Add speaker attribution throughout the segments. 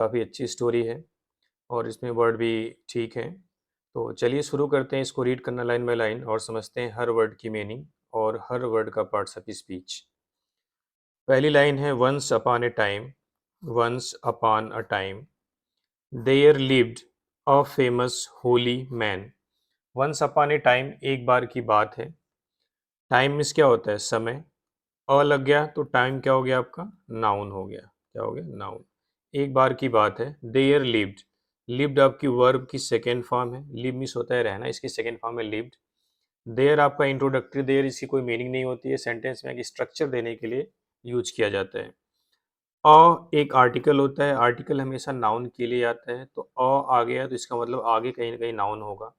Speaker 1: काफ़ी अच्छी स्टोरी है और इसमें वर्ड भी ठीक हैं। तो चलिए शुरू करते हैं इसको रीड करना लाइन बाय लाइन और समझते हैं हर वर्ड की मीनिंग और हर वर्ड का पार्ट्स ऑफ स्पीच। पहली लाइन है once upon a time. Once upon a time there lived a famous holy man. Once upon a time एक बार की बात है। टाइम मीन्स क्या होता है? समय। अ लग गया तो टाइम क्या हो गया आपका? नाउन हो गया। क्या हो गया? नाउन। एक बार की बात है। There lived. लिव्ड आपकी वर्ब की सेकेंड फॉर्म है। लिव मीन्स होता है रहना, इसकी सेकेंड फॉर्म है लिव्ड। देयर आपका इंट्रोडक्टरी, देयर इसकी कोई मीनिंग नहीं होती है, सेंटेंस में एक स्ट्रक्चर देने के लिए यूज किया जाता है। अ एक आर्टिकल होता है, आर्टिकल हमेशा नाउन के लिए आता है, तो अ आ गया तो इसका मतलब आगे कहीं ना कहीं नाउन होगा।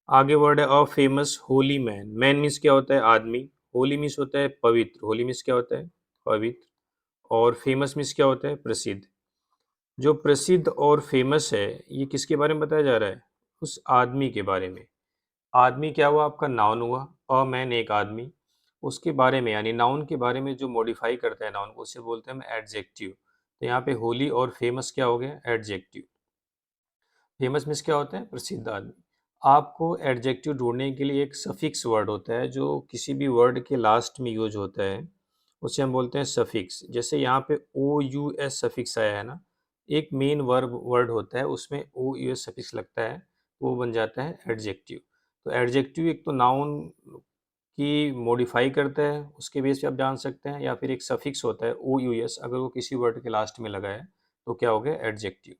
Speaker 1: आगे वर्ड है अ famous holy man. Man means क्या होता है? आदमी। होली मीन्स होता है पवित्र। होली मीन्स क्या होता है? पवित्र। और फेमस मीन्स क्या होता है? प्रसिद्ध। जो प्रसिद्ध और फेमस है ये किसके बारे में बताया जा रहा है? उस आदमी के बारे में। आदमी क्या हुआ आपका? नाउन हुआ। अ मैन एक आदमी, उसके बारे में यानी नाउन के बारे में जो मॉडिफाई करता है नाउन को उसे बोलते हैं हम एडजेक्टिव। तो यहाँ पे होली और फेमस क्या हो गया? एडजेक्टिव। फेमस मीन्स क्या होता है? प्रसिद्ध आदमी। आपको एडजेक्टिव ढूंढने के लिए एक सफिक्स वर्ड होता है जो किसी भी वर्ड के लास्ट में यूज होता है, उसे हम बोलते हैं सफिक्स। जैसे यहाँ पे ओ यू एस सफिक्स आया है ना, एक मेन वर्ब वर्ड होता है उसमें ओ यू एस सफिक्स लगता है, वो बन जाता है एडजेक्टिव। तो एडजेक्टिव एक तो नाउन की मॉडिफाई करता है, उसके बेस पे आप जान सकते हैं, या फिर एक सफिक्स होता है ओ यू एस, अगर वो किसी वर्ड के लास्ट में लगा है तो क्या हो गया? एडजेक्टिव।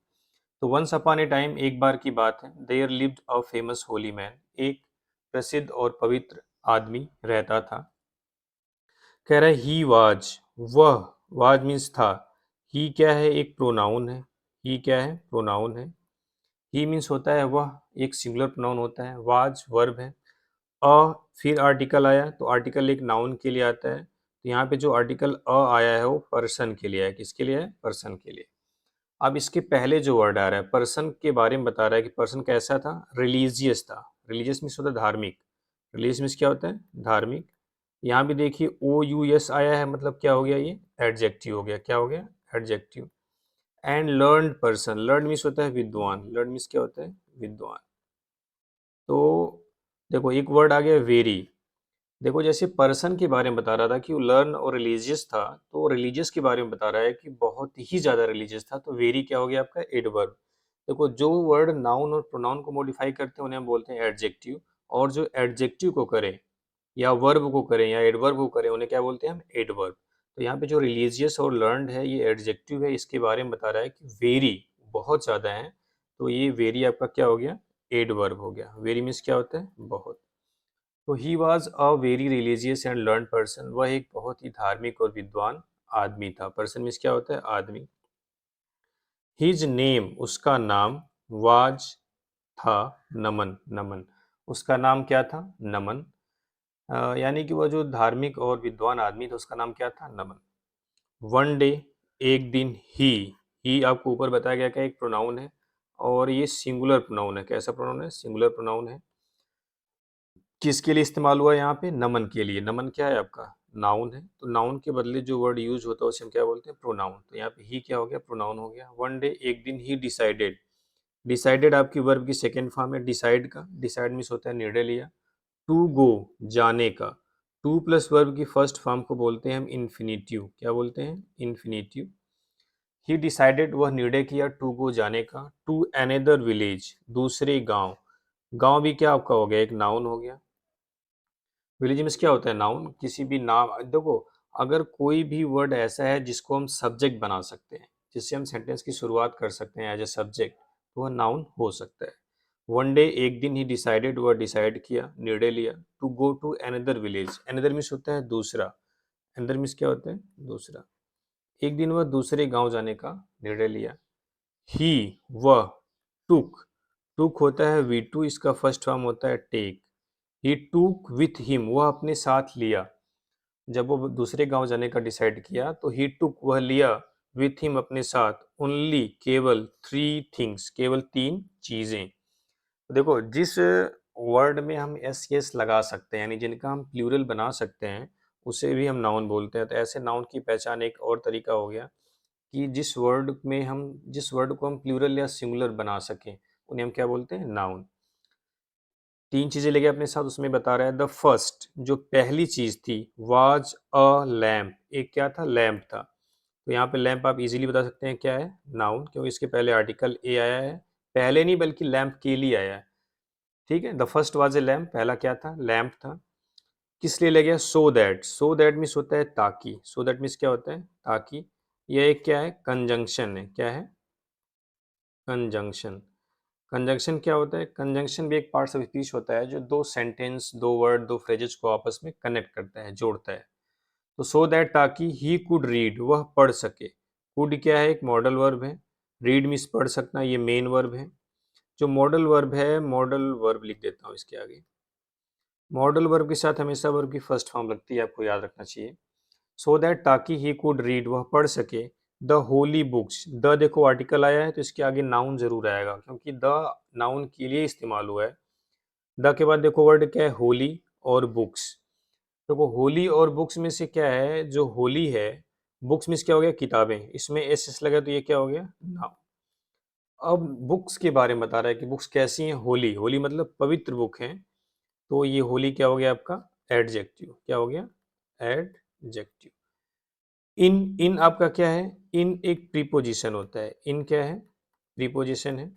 Speaker 1: तो वंस अपॉन ए टाइम एक बार की बात है। There lived a famous holy man, एक प्रसिद्ध और पवित्र आदमी रहता था। कह रहा है ही वाज, वह, वाज मीन्स था। ही क्या है? एक प्रोनाउन है। ही क्या है? प्रोनाउन है। ही मीन्स होता है वह, एक सिंगुलर प्रोनाउन होता है। वाज वर्ब है। अ फिर आर्टिकल आया, तो आर्टिकल एक नाउन के लिए आता है, तो यहाँ पे जो आर्टिकल अ आया है वो पर्सन के लिए है। किसके लिए है? पर्सन के लिए। अब इसके पहले जो वर्ड आ रहा है पर्सन के बारे में बता रहा है कि पर्सन कैसा था? रिलीजियस था। रिलीजियस मीन्स होता है धार्मिक। रिलीजियस मीन्स क्या होता है? धार्मिक। यहाँ भी देखिए ओ यू एस आया है, मतलब क्या हो गया? ये एडजेक्टिव हो गया। क्या हो गया? Adjective. And learned person, learn means होता है विद्वान। लर्न मीन्स क्या होता है? विद्वान। तो देखो एक वर्ड आ गया वेरी। देखो जैसे पर्सन के बारे में बता रहा था कि वो लर्न और रिलीजियस था, तो रिलीजियस के बारे में बता रहा है कि बहुत ही ज़्यादा रिलीजियस था, तो वेरी क्या हो गया आपका? एडवर्ब। देखो जो वर्ड नाउन और प्रोनाउन को मॉडिफाई करते हैं उन्हें हम बोलते हैं एडजेक्टिव, और जो एडजेक्टिव को करें या वर्ब को करें या एडवर्ब को करें उन्हें क्या बोलते हैं हम? एडवर्ब। तो यहाँ पे जो रिलीजियस और लर्नड है ये एडजेक्टिव है, इसके बारे में बता रहा है कि वेरी बहुत ज़्यादा है, तो ये वेरी आपका क्या हो गया? एडवर्ब हो गया। वेरी मीन्स क्या होता है? बहुत। तो he was a very religious and learn person, वह एक बहुत ही धार्मिक और विद्वान आदमी था। पर्सन मीन्स क्या होता है? आदमी। हिज नेम, उसका नाम, वाज था, नमन, नमन, उसका नाम क्या था? नमन। यानी कि वह जो धार्मिक और विद्वान आदमी था उसका नाम क्या था? नमन। वन डे, एक दिन, ही आपको ऊपर बताया गया कि एक प्रोनाउन है और ये सिंगुलर प्रोनाउन है। कैसा प्रोनाउन है? सिंगुलर प्रोनाउन है। किसके लिए इस्तेमाल हुआ यहाँ पे? नमन के लिए। नमन क्या है आपका? नाउन है। तो नाउन के बदले जो वर्ड यूज होता है उसे हम क्या बोलते हैं? प्रोनाउन। तो यहाँ पे ही क्या हो गया? प्रोनाउन हो गया। वन डे एक दिन, ही डिसाइडेड। डिसाइडेड आपकी वर्ब की सेकेंड फॉर्म है डिसाइड का। डिसाइड मीन्स होता है निर्णय लिया। टू गो, जाने का। टू प्लस वर्ब की फर्स्ट फॉर्म को बोलते हैं हम इन्फिनिटिव। क्या बोलते हैं? इन्फिनिटिव। ही डिसाइडेड, वह निर्णय किया, टू गो, जाने का, टू अनदर विलेज, दूसरे गांव। गांव भी क्या आपका हो गया? एक नाउन हो गया। विलेज मीन्स क्या होता है? नाउन। किसी भी नाम, देखो अगर कोई भी वर्ड ऐसा है जिसको हम सब्जेक्ट बना सकते हैं, जिससे हम सेंटेंस की शुरुआत कर सकते हैं एज ए सब्जेक्ट, तो वह नाउन हो सकता है। वन डे एक दिन, ही डिसाइडेड, वह डिसाइड किया, निर्णय लिया, to go to another village. Another means होता है दूसरा। अनदर मीन्स क्या होता है? दूसरा। एक दिन वह दूसरे गांव जाने का निर्णय लिया। ही, वह, टुक, टुक होता है वी टू, इसका फर्स्ट फॉर्म होता है टेक। ही टूक विथ हिम, वह अपने साथ लिया। जब वो दूसरे गांव जाने का डिसाइड किया तो ही टुक, वह लिया, विथ हिम, अपने साथ, ओनली, केवल, थ्री थिंग्स, केवल तीन चीजें। देखो जिस वर्ड में हम एस एस लगा सकते हैं यानी जिनका हम प्लूरल बना सकते हैं उसे भी हम नाउन बोलते हैं। तो ऐसे नाउन की पहचान एक और तरीका हो गया कि जिस वर्ड को हम प्लूरल या सिंगुलर बना सकें उन्हें हम क्या बोलते हैं, नाउन। 3 चीज़ें लेके अपने साथ, उसमें बता रहा है द फर्स्ट, जो पहली चीज़ थी, वाज अ लैम्प, एक क्या था, लैम्प था। तो यहाँ पे लैम्प आप इजीली बता सकते हैं क्या है, नाउन, क्योंकि इसके पहले आर्टिकल ए आया है, पहले नहीं बल्कि लैम्प के लिए आया है। ठीक है, the first was a lamp, पहला क्या था, लैम्प था। किस लिए ले गया, सो दैट मीन्स होता है ताकि, सो दैट मीन्स क्या होता है, ताकि। यह एक क्या है, कंजंक्शन है, क्या है, कंजंक्शन। कंजंक्शन क्या होता है, कंजंक्शन भी एक पार्ट ऑफ स्पीच होता है जो दो सेंटेंस, दो वर्ड, दो फ्रेजेस को आपस में कनेक्ट करता है, जोड़ता है। तो सो दैट, ताकि, ही कुड रीड, वह पढ़ सके। कुड क्या है, एक मॉडल वर्ब है, रीड मीन्स पढ़ सकना, ये मेन वर्ब है। जो मॉडल वर्ब है, मॉडल वर्ब लिख देता हूँ इसके आगे। मॉडल वर्ब के साथ हमेशा वर्ब की फर्स्ट फॉर्म लगती है, आपको याद रखना चाहिए। सो दैट, ताकि, ही कुड रीड, वह पढ़ सके, द होली बुक्स, द देखो आर्टिकल आया है तो इसके आगे नाउन जरूर आएगा, क्योंकि द नाउन के लिए इस्तेमाल हुआ है। द के बाद देखो वर्ड क्या है, होली और बुक्स। देखो होली और बुक्स में से क्या है, जो होली है, बुक्स मीन्स क्या हो गया, किताबें, इसमें एस एस लगा तो ये क्या हो गया, नाउन। अब बुक्स के बारे में बता रहा है कि बुक्स कैसी हैं, होली, होली मतलब पवित्र बुक है, तो ये होली क्या हो गया आपका, एडजेक्टिव, क्या हो गया, एडजेक्टिव। इन आपका क्या है, इन एक प्रीपोजिशन होता है, इन क्या है, प्रीपोजिशन है।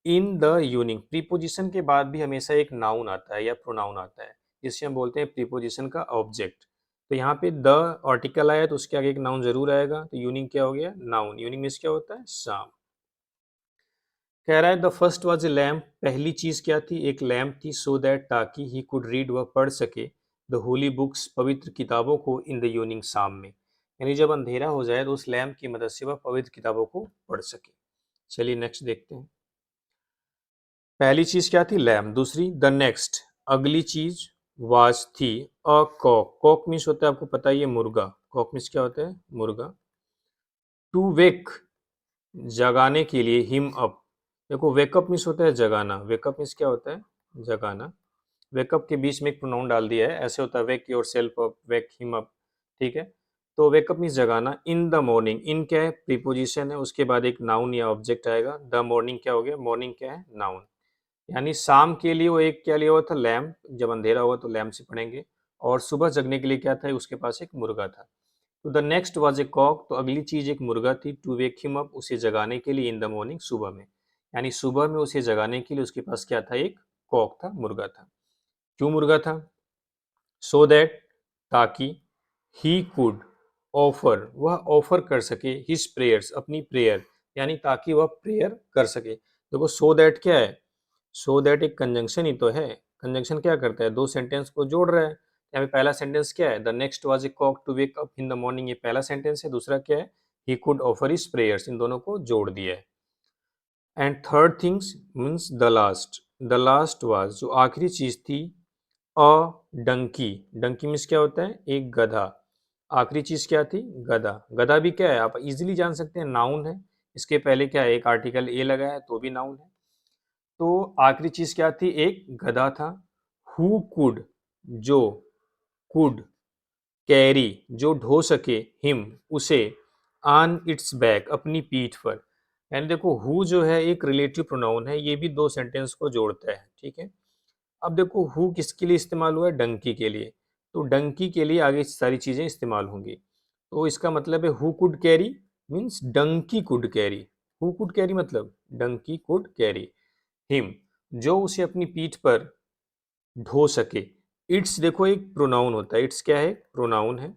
Speaker 1: इन द यूनिंग, प्रीपोजिशन के बाद भी हमेशा एक नाउन आता है या प्रोनाउन आता है, जिसे हम बोलते हैं प्रीपोजिशन का ऑब्जेक्ट। तो यहाँ पे द आर्टिकल आया तो उसके आगे एक नाउन जरूर आएगा, तो यूनिंग क्या हो गया, नाउन। यूनिंग मीन्स क्या होता है, शाम। कह रहा है the first was a lamp, पहली चीज क्या थी, एक लैम्प थी, सो दैट, ताकि, ही कुड रीड, वह पढ़ सके, द होली बुक्स, पवित्र किताबों को, इन द यूनिंग, शाम में। यानी जब अंधेरा हो जाए तो उस लैम्प की मदद से वह पवित्र किताबों को पढ़ सके। चलिए नेक्स्ट देखते हैं। पहली चीज क्या थी, लैम्प। दूसरी, द नेक्स्ट, अगली चीज, वाज थी, अ कॉक, कॉक मीन्स होता है, आपको पता ही है, मुर्गा। कॉक मीन्स क्या होता है, मुर्गा। टू वेक, जगाने के लिए, हिम अप, देखो वेकअप मीन्स होता है जगाना, वेकअप मीन्स क्या होता है, जगाना। वेकअप के बीच में एक प्रोनाउन डाल दिया है, ऐसे होता है wake yourself up, wake him up. ठीक है, तो वेकअप मीन्स जगाना। इन द मॉर्निंग, इन क्या है, प्रीपोजिशन है, उसके बाद एक नाउन या ऑब्जेक्ट आएगा। द मॉर्निंग क्या हो गया, मॉर्निंग क्या है, नाउन। यानी शाम के लिए वो एक क्या लिया हुआ था, लैम्प, जब अंधेरा हुआ तो लैम्प से पढ़ेंगे। और सुबह जगने के लिए क्या था, उसके पास एक मुर्गा था। तो the next was a cock, तो अगली चीज एक मुर्गा थी, टू वेक हिम अप, उसे जगाने के लिए, इन द मॉर्निंग, सुबह में। यानी सुबह में उसे जगाने के लिए उसके पास क्या था, एक कॉक था, मुर्गा था। क्यों मुर्गा था, सो दैट, ताकि, ही कुड ऑफर, वह ऑफर कर सके, हिज प्रेयर्स, अपनी प्रेयर, यानी ताकि वह प्रेयर कर सके। देखो सो दैट क्या है, सो दैट एक कंजंक्शन ही तो है। कंजंक्शन क्या करता है, दो सेंटेंस को जोड़ रहा है। यहाँ पे पहला सेंटेंस क्या है, the next was a cock to wake up in the morning, ये पहला सेंटेंस है। दूसरा क्या है, he could offer his prayers, इन दोनों को जोड़ दिया है। And third things means the last was, जो आखिरी चीज थी, अ डंकी, डंकी मीन्स क्या होता है, एक गधा। आखिरी चीज क्या थी, गधा। गधा भी क्या है, आप इजीली जान सकते हैं, नाउन है। इसके पहले क्या है, एक आर्टिकल ए लगा है तो भी नाउन है। तो आखिरी चीज क्या थी, एक गधा था। हु कुड, जो, कुड कैरी, जो ढो सके, हिम, उसे, ऑन इट्स बैक, अपनी पीठ पर। यानी देखो हु जो है एक रिलेटिव प्रोनाउन है, ये भी दो सेंटेंस को जोड़ता है। ठीक है, अब देखो हु किसके लिए इस्तेमाल हुआ है, डंकी के लिए। तो डंकी के लिए आगे सारी चीजें इस्तेमाल होंगी। तो इसका मतलब है who could carry means donkey could carry. Who could carry मतलब डंकी कुड कैरी हिम, जो उसे अपनी पीठ पर ढो सके। इट्स देखो एक प्रोनाउन होता है, इट्स क्या है, प्रोनाउन है।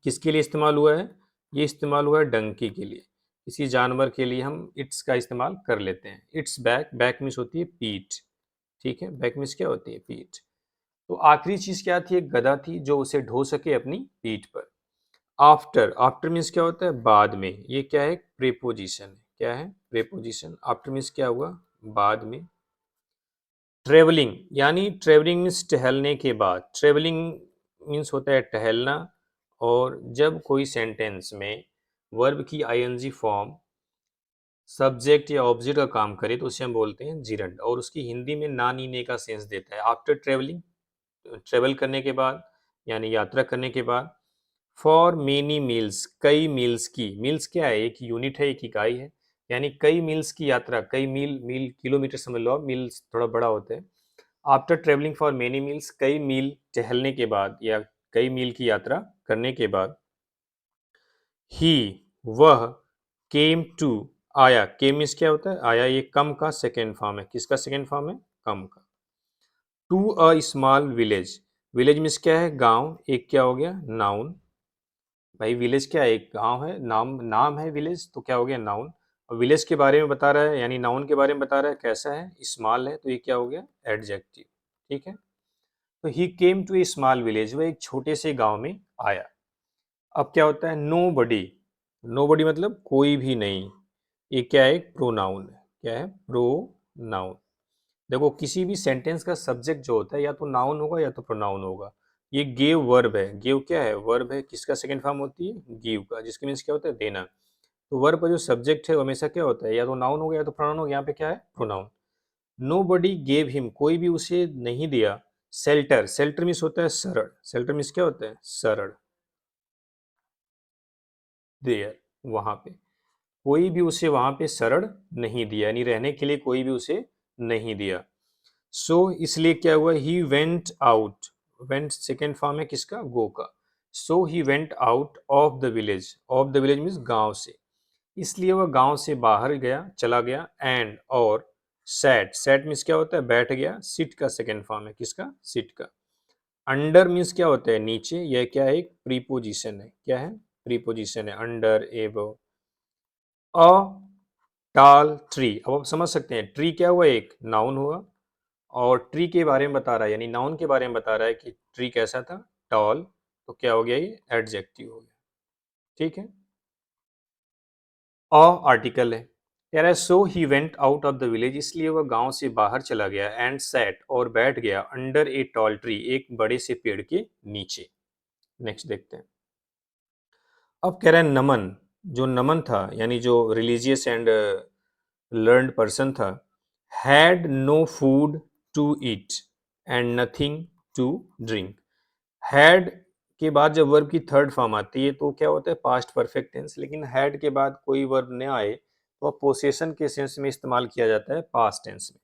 Speaker 1: किसके लिए इस्तेमाल हुआ है, ये इस्तेमाल हुआ है डंकी के लिए। किसी जानवर के लिए हम इट्स का इस्तेमाल कर लेते हैं। इट्स बैक, बैक मीन्स होती है पीठ। ठीक है, बैक मीन्स क्या होती है, पीठ। तो आखिरी चीज क्या थी, एक गधा थी जो उसे ढो सके अपनी पीठ पर। आफ्टर, आफ्टर मीन्स क्या होता है, बाद में। ये क्या है, प्रेपोजिशन है, क्या है, प्रेपोजिशन। आफ्टर मीन्स क्या हुआ, बाद में। ट्रेवलिंग, यानी ट्रेवलिंग मीन्स टहलने के बाद। ट्रेवलिंग मीन्स होता है टहलना। और जब कोई सेंटेंस में वर्ब की आईएनजी फॉर्म सब्जेक्ट या ऑब्जेक्ट का काम करे तो उसे हम बोलते हैं जिरंड, और उसकी हिंदी में ना नीने का सेंस देता है। आफ्टर ट्रेवलिंग, ट्रेवल करने के बाद, यानी यात्रा करने के बाद। फॉर मेनी मील्स, कई मील्स की, मील्स क्या है, एक यूनिट है, एक इकाई है, यानी कई मील्स की यात्रा, कई मील, मील किलोमीटर समझ लो आप, मील्स थोड़ा बड़ा होता है। After travelling for many meals, कई मील टहलने के बाद या कई मील की यात्रा करने के बाद, ही वह, केम टू आया, केम मीन्स क्या होता है, आया, ये कम का सेकेंड फॉर्म है, किसका सेकेंड फॉर्म है, कम का। To a small village, village means क्या है, गांव, एक क्या हो गया, नाउन। भाई विलेज क्या है, एक गांव है, नाम नाम है विलेज, तो क्या हो गया, नाउन। और विलेज के बारे में बता रहा है, यानी नाउन के बारे में बता रहा है, कैसा है, स्मॉल है, तो ये क्या हो गया, एडजेक्टिव। ठीक है, तो he came to a small village, वह एक छोटे से गांव में आया। अब क्या होता है, नो बडी, नो बडी मतलब कोई भी नहीं, ये क्या है, प्रोनाउन है, क्या है, प्रोनाउन। देखो किसी भी सेंटेंस का सब्जेक्ट जो होता है या तो नाउन होगा या तो प्रोनाउन होगा। ये गेव वर्ब है, गेव क्या है, वर्ब है, किसका सेकंड फॉर्म होती है, गिव का, जिसके मीन्स क्या होता है, देना। तो वर्ब का जो सब्जेक्ट है वो हमेशा क्या होता है, या तो नाउन होगा या तो प्रोनाउन होगा, यहाँ पे क्या है, प्रोनाउन। नो बडी गेव हिम, कोई भी उसे नहीं दिया, शेल्टर, शेल्टर मीन्स होता है सरड़, शेल्टर मीन्स क्या होता है, सरड़, देयर, वहां पे कोई भी उसे वहां पे शरण नहीं दिया, यानी रहने के लिए कोई भी उसे नहीं दिया। सो इसलिए क्या हुआ, he went out, went second form है किसका, गो का। So he went out of the village, of the village means गांव से, इसलिए वह गांव से बाहर गया, चला गया, एंड और सैट, सैट मीन्स क्या होता है, बैठ गया, सिट का सेकेंड फॉर्म है किसका, सिट का। अंडर मीन्स क्या होता है, नीचे, यह क्या है, एक प्रीपोजिशन है, क्या है, प्रीपोजिशन है, अंडर, एबव। अ टाल ट्री, अब आप समझ सकते हैं ट्री क्या हुआ, एक नाउन हुआ, और ट्री के बारे में बता रहा है, यानी नाउन के बारे में बता रहा है कि ट्री कैसा था, टॉल, तो क्या हो गया, ये एडजेक्टिव हो गया। ठीक है, अ आर्टिकल है, कह रहा है so he went out of the village, इसलिए वह गांव से बाहर चला गया, एंड सैट और बैठ गया, अंडर ए टॉल ट्री, एक बड़े से पेड़ के नीचे। नेक्स्ट देखते हैं। अब कह रहा है नमन, जो नमन था, यानी जो रिलीजियस एंड लर्नड पर्सन था, had no food to eat and nothing to drink. Had के बाद जब वर्ब की थर्ड फॉर्म आती है तो क्या होता है, पास्ट परफेक्ट टेंस, लेकिन हैड के बाद कोई वर्ब न आए तो पोसेशन के सेंस में इस्तेमाल किया जाता है, पास्ट टेंस में।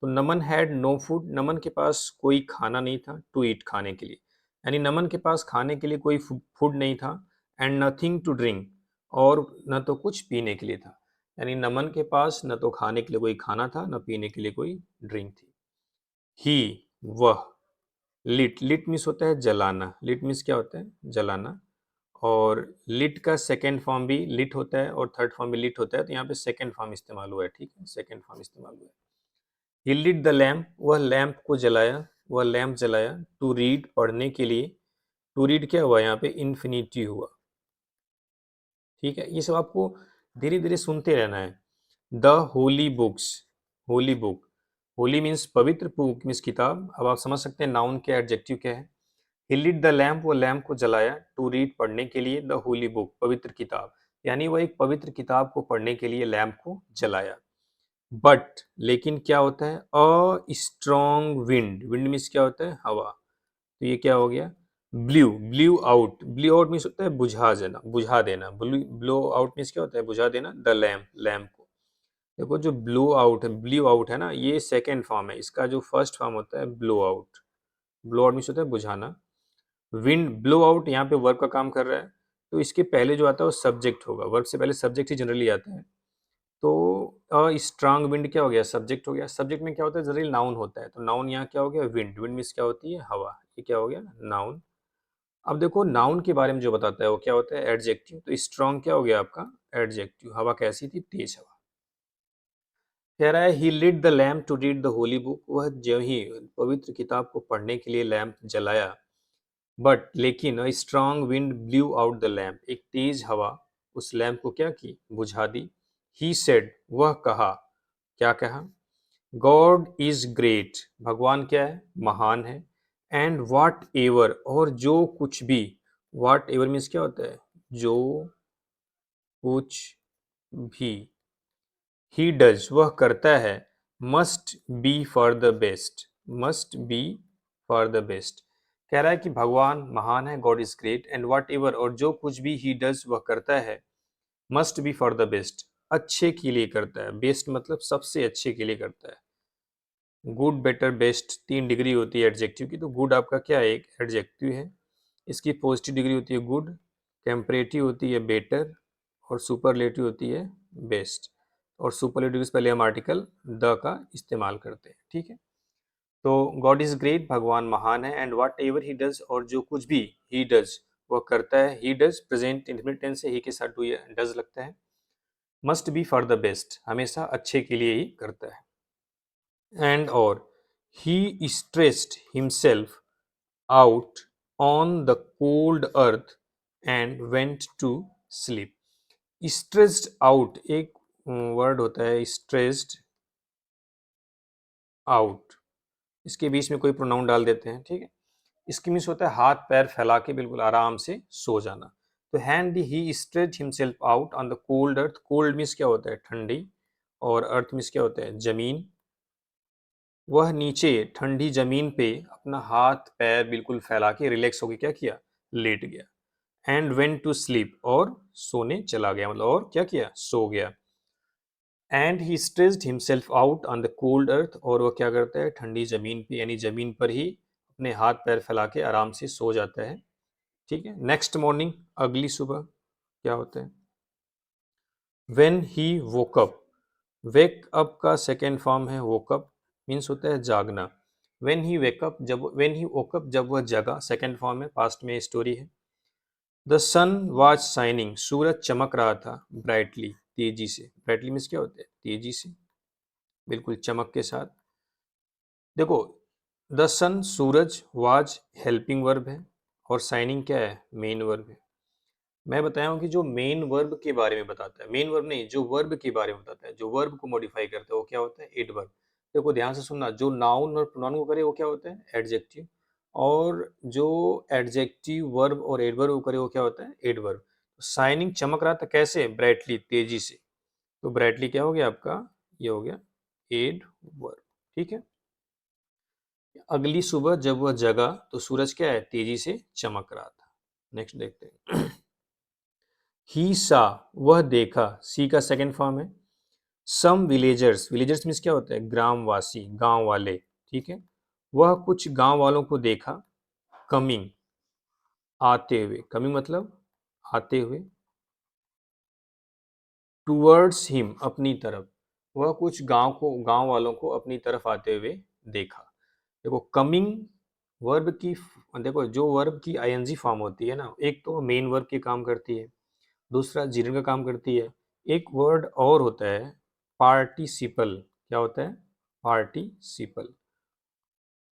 Speaker 1: तो नमन हैड नो फूड, नमन के पास कोई खाना नहीं था, टू ईट खाने के लिए, यानी नमन के पास खाने के लिए कोई फूड नहीं था, एंड नथिंग टू ड्रिंक, और न तो कुछ पीने के लिए था, यानी नमन के पास न तो खाने के लिए कोई खाना था, न पीने के लिए कोई ड्रिंक थी। ही वह, लिट, लिट मीन्स होता है जलाना, लिट मीन्स क्या होता है, जलाना, और लिट का सेकेंड फॉर्म भी लिट होता है और थर्ड फॉर्म भी लिट होता है, तो यहाँ पे सेकेंड फॉर्म इस्तेमाल हुआ है, ठीक है, सेकेंड फॉर्म इस्तेमाल हुआ है। ही लिट द लैम्प, वह लैम्प को जलाया, वह लैम्प जलाया, टू रीड पढ़ने के लिए, टू रीड क्या हुआ यहाँ पे, इन्फिनिटी हुआ। ठीक है, ये सब आपको धीरे धीरे सुनते रहना है। The holy books, Holi book, Holi means पवित्र, बुक मीन्स किताब। अब आप समझ सकते हैं नाउन के एडजेक्टिव क्या है। ही लिट द लैम्प, वो लैम्प को जलाया, टू रीड पढ़ने के लिए, द होली बुक पवित्र किताब, यानी वह एक पवित्र किताब को पढ़ने के लिए लैम्प को जलाया। बट लेकिन क्या होता है, a strong wind, wind means क्या होता है, हवा, तो ये क्या हो गया, blue, blue out, blue out means होता है बुझा देना, बुझा देना, ब्लो आउट मीन्स क्या होता है, बुझा देना, द लैम्प, लैम्प को। देखो जो ब्लो आउट है, ब्ल्यू आउट है ना, ये सेकेंड फॉर्म है, इसका जो फर्स्ट फॉर्म होता है blow out, blow out means होता है बुझाना। विंड ब्लो आउट यहाँ पे वर्ब का काम कर रहा है, तो इसके पहले जो आता है वो सब्जेक्ट होगा, वर्ब से पहले सब्जेक्ट ही जनरली आता है। तो स्ट्रांग विंड क्या हो गया, सब्जेक्ट हो गया, सब्जेक्ट में क्या होता है, जनरली नाउन होता है, तो नाउन यहाँ क्या हो गया, विंड, विंड मीन्स क्या होती है, हवा, ये क्या हो गया, नाउन। अब देखो नाउन के बारे में जो बताता है वो क्या होता है, एडजेक्टिव, तो स्ट्रांग क्या हो गया आपका, एडजेक्टिव, हवा कैसी थी, तेज हवा। कह रहा है he lit the lamp to read the holy book, वह जो ही पवित्र किताब को पढ़ने के लिए लैम्प जलाया, बट लेकिन a strong wind blue out the lamp, एक तेज हवा उस लैम्प को क्या की, बुझा दी। ही सेड, वह कहा, क्या कहा, गॉड इज ग्रेट, भगवान क्या है, महान है, एंड वाट एवर, और जो कुछ भी, वाट एवर मीन्स क्या होता है, जो कुछ भी, ही डज, वह करता है, must be for the best, must be for the best, कह रहा है कि भगवान महान है, God is great, and what ever, और जो कुछ भी ही डज वह करता है, must be for the best, अच्छे के लिए करता है। बेस्ट मतलब सबसे अच्छे के लिए करता है। गुड, बेटर, बेस्ट 3 डिग्री होती है एडजेक्टिव की, तो गुड आपका क्या है, एक एडजेक्टिव है। इसकी पॉजिटिव डिग्री होती है गुड, कंपैरेटिव होती है बेटर, और सुपरलेटिव होती है बेस्ट। और सुपरलेटिव से पहले हम आर्टिकल द का इस्तेमाल करते हैं, ठीक है। तो गॉड इज ग्रेट, भगवान महान है, and whatever he does, और जो कुछ भी ही डज वह करता है। He does present indefinite tense है, ही के साथ डू या डज लगता है। Must be for the best, हमेशा अच्छे के लिए ही करता है। एंड और he stretched himself out on the cold earth and went to sleep. Stretched out एक वर्ड होता है, stretched out, इसके बीच में कोई प्रोनाउन डाल देते हैं, ठीक है। इसकी मीन्स होता है हाथ पैर फैला के बिल्कुल आराम से सो जाना। तो hand he stretch himself out on the cold earth, cold means क्या होता है, ठंडी, और अर्थ मीन्स क्या होता है, जमीन। वह नीचे ठंडी जमीन पे अपना हाथ पैर बिल्कुल फैला के रिलैक्स होके क्या किया, लेट गया। एंड वेंट टू स्लीप, और सोने चला गया, मतलब और क्या किया, सो गया। And he stretched himself out on the cold earth, और वह क्या करता है, ठंडी जमीन पे यानी जमीन पर ही अपने हाथ पैर फैला के आराम से सो जाता है, ठीक है। नेक्स्ट मॉर्निंग, अगली सुबह क्या होता है, when he woke up, wake up का सेकेंड फॉर्म है वोकअप, मीन्स होता है जागना। व्हेन ही वेकअप, जब व्हेन ही वोकअप, जब वह जगा, सेकेंड फॉर्म है, पास्ट में स्टोरी है। द सन वाज शाइनिंग, सूरज चमक रहा था, ब्राइटली, तेजी से। ब्राइटली मीन्स क्या होता है, तेजी से, बिल्कुल चमक के साथ। देखो, द सन सूरज, वाज हेल्पिंग वर्ब है, और शाइनिंग क्या है, मेन वर्ब है। मैं बताया हूँ कि जो मेन वर्ब के बारे में बताता है, मेन वर्ब नहीं, जो वर्ब के बारे में बताता है, जो वर्ब को मॉडिफाई करता है, वो क्या होता है, एडवर्ब। देखो ध्यान से सुनना, जो नाउन और प्रोनाउन को करे वो क्या होता है, एडजेक्टिव, और जो एडजेक्टिव वर्ब और एडवर्ब को करे वो क्या होता है, एडवर्ब। शाइनिंग चमक रहा था, कैसे, ब्राइटली, तेजी से। तो ब्राइटली क्या हो गया आपका, ये हो गया एडवर्ब, ठीक है। अगली सुबह जब वह जगा तो सूरज क्या है, तेजी से चमक रहा था। नेक्स्ट देखते हैं। ही सा, वह देखा, सी का सेकेंड फॉर्म है। सम विलेजर्स, विलेजर्स मीन्स क्या होता है, ग्रामवासी, गांव वाले, ठीक है। वह कुछ गांव वालों को देखा, कमिंग, आते हुए, कमिंग मतलब आते हुए, टूवर्ड्स हिम, अपनी तरफ। वह कुछ गांव वालों को अपनी तरफ आते हुए देखा। देखो कमिंग वर्ब की, देखो जो वर्ब की आईएनजी फॉर्म होती है ना, एक तो मेन वर्ब के काम करती है, दूसरा जीरन का काम करती है, एक वर्ड और होता है पार्टिसिपल। क्या होता है, पार्टिसिपल।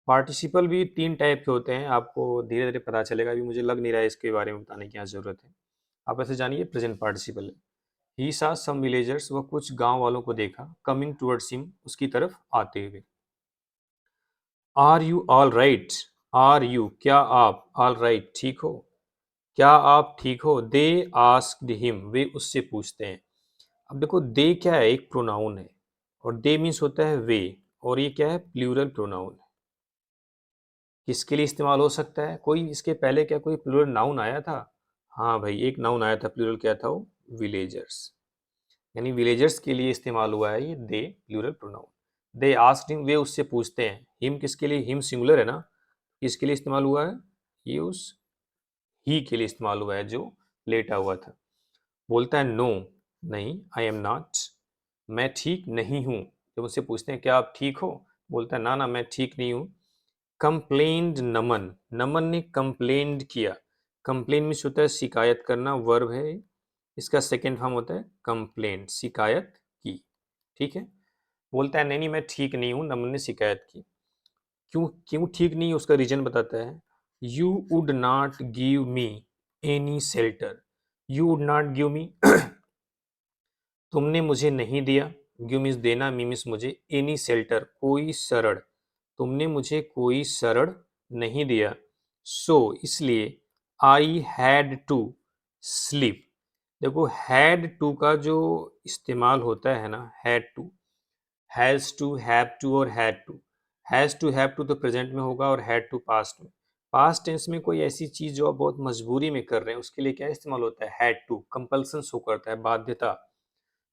Speaker 1: पार्टिसिपल भी 3 टाइप के होते हैं, आपको धीरे धीरे पता चलेगा, अभी मुझे लग नहीं रहा है इसके बारे में बताने की क्या जरूरत है। आप ऐसे जानिए, प्रेजेंट पार्टिसिपल है। ही सा सम विलेजर्स, वह कुछ गांव वालों को देखा, कमिंग टुवर्ड्स हिम, उसकी तरफ आते हुए। Are you all right, are you, क्या आप, ऑल राइट, ठीक हो, क्या आप ठीक हो। दे आस्क्ड हिम, वे उससे पूछते हैं। अब देखो दे क्या है, एक प्रोनाउन है, और दे मीन्स होता है वे, और ये क्या है, प्लूरल प्रोनाउन है। किसके लिए इस्तेमाल हो सकता है, कोई इसके पहले क्या कोई प्लूरल नाउन आया था, हाँ भाई एक नाउन आया था प्लूरल, क्या था वो, विलेजर्स, यानी विलेजर्स के लिए इस्तेमाल हुआ है ये they, plural pronoun. They asked him, वे उससे पूछते हैं। हिम किसके लिए, हिम सिंगुलर है ना, किसके लिए इस्तेमाल हुआ है, ये उस ही के लिए इस्तेमाल हुआ है जो लेटा हुआ था। बोलता है नो, नहीं, आई एम नॉट, मैं ठीक नहीं हूँ। जब उससे पूछते हैं क्या आप ठीक हो, बोलता है ना ना मैं ठीक नहीं हूँ। कंप्लेन्ड नमन, नमन ने कंप्लेन्ड किया। कंप्लेन मीन्स होता है शिकायत करना, वर्ब है, इसका सेकेंड फॉर्म होता है कंप्लेंट, शिकायत की, ठीक है। बोलता है नहीं नहीं मैं ठीक नहीं हूँ, नमन ने शिकायत की। क्यों क्यों ठीक नहीं, उसका रीजन बताता है। You would not give me any shelter, you would not give me, तुमने मुझे नहीं दिया, गिव मीन्स देना, मी मीन्स मुझे, एनी शेल्टर, कोई शरण, तुमने मुझे कोई शरण नहीं दिया। सो इसलिए, आई हैड टू स्लीप। देखो हैड टू का जो इस्तेमाल होता है ना, had to, has to, have to और had to. Has to have to तो प्रेजेंट में होगा, और हैड टू पास्ट में। पास्ट टेंस में कोई ऐसी चीज जो आप बहुत मजबूरी में कर रहे हैं उसके लिए क्या इस्तेमाल होता है, हैड टू, कंपल्सन शो करता है, बाध्यता।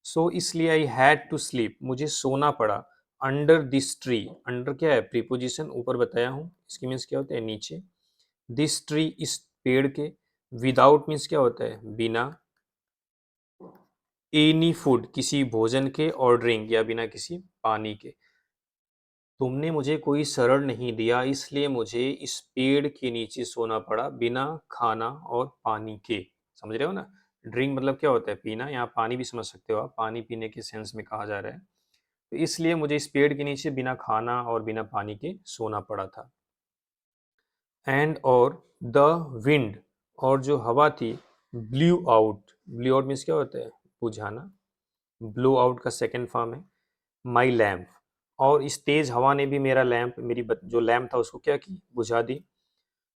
Speaker 1: सो इसलिए आई हैड टू स्लीप, मुझे सोना पड़ा, अंडर दिस ट्री, अंडर क्या है, प्रीपोजिशन, ऊपर बताया हूँ, इसकी मीन्स क्या होता है, नीचे, दिस ट्री, इस पेड़ के, विदाउट मीन्स क्या होता है, बिना, एनी फूड, किसी भोजन के, और ड्रिंक, या बिना किसी पानी के। तुमने मुझे कोई शरण नहीं दिया इसलिए मुझे इस पेड़ के नीचे सोना पड़ा बिना खाना और पानी के। समझ रहे हो ना, ड्रिंक मतलब क्या होता है, पीना, यहाँ पानी भी समझ सकते हो आप, पानी पीने के सेंस में कहा जा रहा है। तो इसलिए मुझे इस पेड़ के नीचे बिना खाना और बिना पानी के सोना पड़ा था। एंड और द विंड, और जो हवा थी, blue out, blue out means क्या होता है, बुझाना, ब्लो आउट का सेकेंड फॉर्म है, माई लैम्प, और इस तेज हवा ने भी मेरा लैम्प, मेरी जो लैम्प था उसको क्या की, बुझा दी।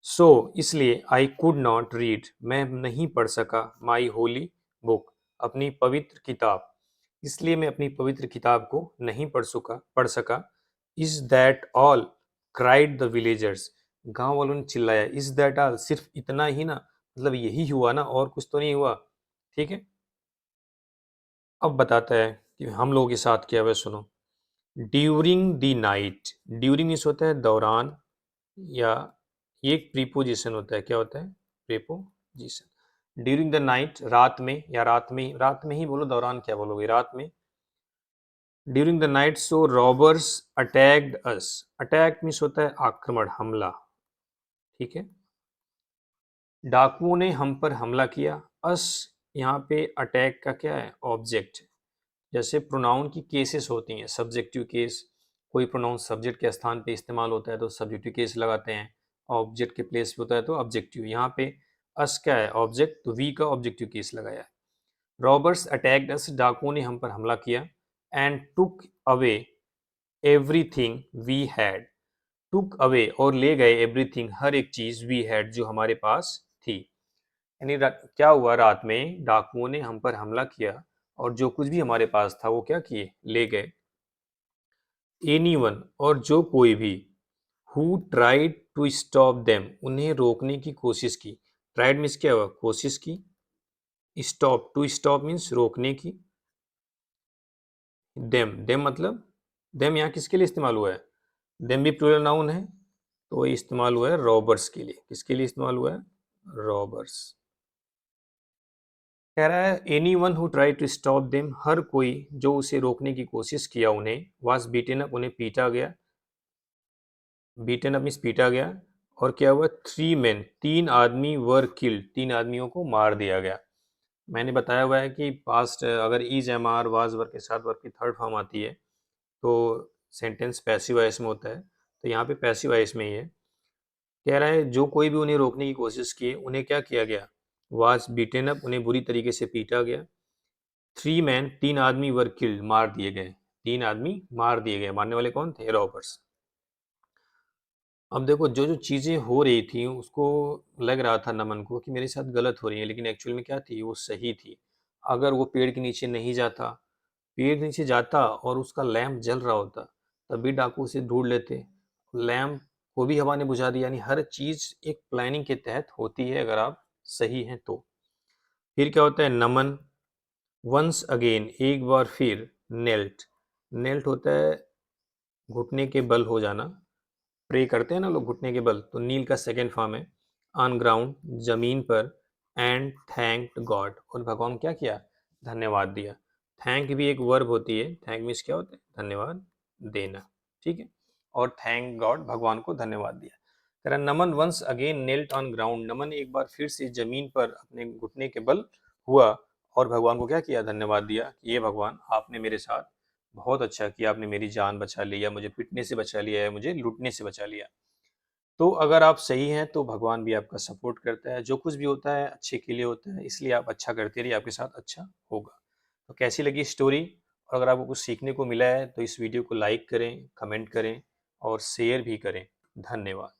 Speaker 1: सो इसलिए आई कुड नॉट रीड, मैं नहीं पढ़ सका, माई होली बुक, अपनी पवित्र किताब, इसलिए मैं अपनी पवित्र किताब को नहीं पढ़ सका। Is that all, cried the villagers, गांव वालों ने चिल्लाया, इज दैट ऑल, सिर्फ इतना ही ना, मतलब यही हुआ ना, और कुछ तो नहीं हुआ। ठीक है, अब बताता है कि हम लोगों के साथ क्या हुआ, सुनो। During the night, during means होता है दौरान, या ये एक प्रीपोजिशन होता है, क्या होता है, प्रीपोजिशन। ड्यूरिंग द नाइट, रात में, या रात में ही बोलो, दौरान क्या बोलोगे, रात में। During the night so robbers attacked us, attack means होता है आक्रमण, हमला। ठीक है, डाकुओं ने हम पर हमला किया। अस यहाँ पे अटैक का क्या है, ऑब्जेक्ट। जैसे प्रोनाउन की केसेस होती हैं, सब्जेक्टिव केस, कोई प्रोनाउन सब्जेक्ट के स्थान पे इस्तेमाल होता है तो सब्जेक्टिव केस लगाते हैं, ऑब्जेक्ट के प्लेस पे होता है तो ऑब्जेक्टिव। यहाँ पे अस क्या है, ऑब्जेक्ट, तो वी का ऑब्जेक्टिव केस लगाया है। रॉबर्स अटैक्ड अस, डाकुओं ने हम पर हमला किया। And took away everything we had, took away और ले गए, एवरीथिंग हर एक चीज, वी हैड जो हमारे पास थी। यानी क्या हुआ, रात में डाकुओं ने हम पर हमला किया और जो कुछ भी हमारे पास था वो क्या किए, ले गए। एनीवन, और जो कोई भी, who tried to stop them, उन्हें रोकने की कोशिश की। ट्राइड मीन्स क्या हुआ, कोशिश की, स्टॉप, टू स्टॉप मीन्स रोकने की, देम, देम मतलब, देम यहाँ किसके लिए इस्तेमाल हुआ है, देम भी प्लूरल नाउन है, तो ये इस्तेमाल हुआ है रॉबर्स के लिए। किसके लिए इस्तेमाल हुआ है, रॉबर्स। कह रहा है anyone who try to stop them, हर कोई जो उसे रोकने की कोशिश किया उन्हें, वाज बीटेन अप, उन्हें पीटा गया, बीटन अप मीन्स पीटा गया। और क्या हुआ, 3 men, 3 आदमी वर किल्ड, 3 आदमियों को मार दिया गया। मैंने बताया हुआ है कि पास्ट अगर इज, एम आर, वाज वर्ग के साथ वर्ग की थर्ड फॉर्म आती है तो सेंटेंस पैसिव वॉइस में होता है, तो यहाँ पे पैसिव वॉइस में ही है। कह रहा है जो कोई भी उन्हें रोकने की कोशिश की उन्हें क्या किया गया, वाज बीटेन अप, उन्हें बुरी तरीके से पीटा गया। 3 men, 3 आदमी वर किल्ड, मार दिए गए, 3 आदमी मार दिए गए, मारने वाले कौन थे, रॉबर्स। अब देखो जो जो चीज़ें हो रही थी उसको लग रहा था नमन को कि मेरे साथ गलत हो रही है, लेकिन एक्चुअल में क्या थी, वो सही थी। अगर वो पेड़ के नीचे नहीं जाता, पेड़ के नीचे जाता और उसका लैंप जल रहा होता, तभी डाकू उसे ढूंढ लेते, लैंप को भी हवा ने बुझा दिया। यानी हर चीज़ एक प्लानिंग के तहत होती है अगर आप सही हैं तो। फिर क्या होता है, नमन, वंस अगेन, एक बार फिर, नेल्ट, नेल्ट होता है घुटने के बल हो जाना, प्रे करते हैं ना लोग घुटने के बल, तो नील का सेकेंड फॉर्म है, ऑन ग्राउंड, जमीन पर, एंड थैंक्ड गॉड, और भगवान को क्या किया, धन्यवाद दिया। थैंक भी एक वर्ब होती है, थैंक मीन्स क्या होता है, धन्यवाद देना। ठीक है, और थैंक गॉड, भगवान को धन्यवाद दिया। कह रहा Naman once again knelt on ground, Naman एक बार फिर से जमीन पर अपने घुटने के बल हुआ और भगवान को क्या किया, धन्यवाद दिया कि ये भगवान आपने मेरे साथ बहुत अच्छा किया, आपने मेरी जान बचा लिया, मुझे पिटने से बचा लिया है, मुझे लूटने से बचा लिया। तो अगर आप सही हैं तो भगवान भी आपका सपोर्ट करता है, जो कुछ भी होता है अच्छे के लिए होता है, इसलिए आप अच्छा करते रहिए, आपके साथ अच्छा होगा। तो कैसी लगी स्टोरी, और अगर आपको कुछ सीखने को मिला है तो इस वीडियो को लाइक करें, कमेंट करें और शेयर भी करें। धन्यवाद।